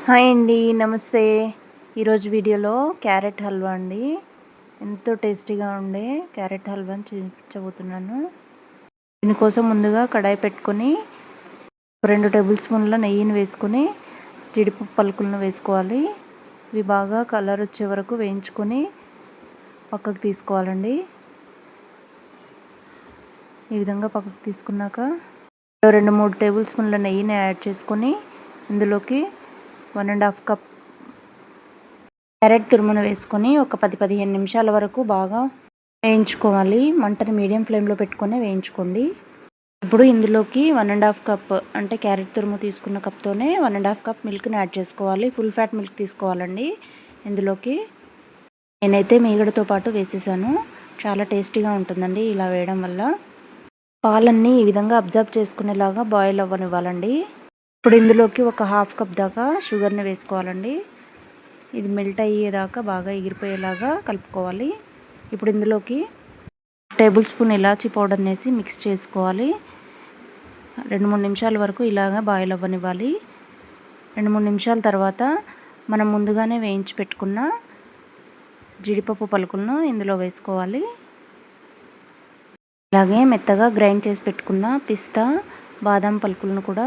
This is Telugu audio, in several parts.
హాయ్ అండి, నమస్తే. ఈరోజు వీడియోలో క్యారెట్ హల్వా అండి. ఎంతో టేస్టీగా ఉండే క్యారెట్ హల్వాని చూపించబోతున్నాను. దీనికోసం ముందుగా కడాయి పెట్టుకొని 2 టేబుల్ స్పూన్ల నెయ్యిని వేసుకొని జీడిపప్పు పలుకులను వేసుకోవాలి. ఇవి బాగా కలర్ వచ్చే వరకు వేయించుకొని పక్కకు తీసుకోవాలండి. ఈ విధంగా పక్కకు తీసుకున్నాక 2-3 టేబుల్ స్పూన్ల నెయ్యిని యాడ్ చేసుకొని ఇందులోకి 1.5 కప్ క్యారెట్ తురుమును వేసుకొని ఒక 10-15 నిమిషాల వరకు బాగా వేయించుకోవాలి. మంటని మీడియం ఫ్లేమ్లో పెట్టుకొని వేయించుకోండి. ఇప్పుడు ఇందులోకి 1.5 కప్ అంటే క్యారెట్ తురుము తీసుకున్న కప్తోనే 1.5 కప్ మిల్క్ని యాడ్ చేసుకోవాలి. ఫుల్ ఫ్యాట్ మిల్క్ తీసుకోవాలండి. ఇందులోకి నేనైతే మీగడతో పాటు వేసేసాను. చాలా టేస్టీగా ఉంటుందండి ఇలా వేయడం వల్ల. పాలన్నీ ఈ విధంగా అబ్జర్వ్ చేసుకునేలాగా బాయిల్ అవ్వనివ్వాలండి. ఇప్పుడు ఇందులోకి ఒక 1/2 కప్ దాకా షుగర్ని వేసుకోవాలండి. ఇది మెల్ట్ అయ్యేదాకా బాగా ఎగిరిపోయేలాగా కలుపుకోవాలి. ఇప్పుడు ఇందులోకి 1 టేబుల్ స్పూన్ ఇలాచీ పౌడర్ని వేసి మిక్స్ చేసుకోవాలి. 2-3 నిమిషాల వరకు ఇలాగా బాయిల్ అవ్వనివ్వాలి. 2-3 నిమిషాల తర్వాత మనం ముందుగానే వేయించి పెట్టుకున్న జీడిపప్పు పలుకులను ఇందులో వేసుకోవాలి. అలాగే మెత్తగా గ్రైండ్ చేసి పెట్టుకున్న పిస్తా, బాదం పలుకులను కూడా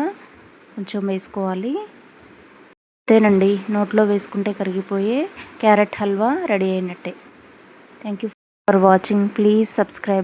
కొంచెం వేసుకోవాలి. అంతేనండి, నోట్లో వేసుకుంటే కరిగిపోయే క్యారెట్ హల్వా రెడీ అయినట్టే. Thank you for watching. Please subscribe.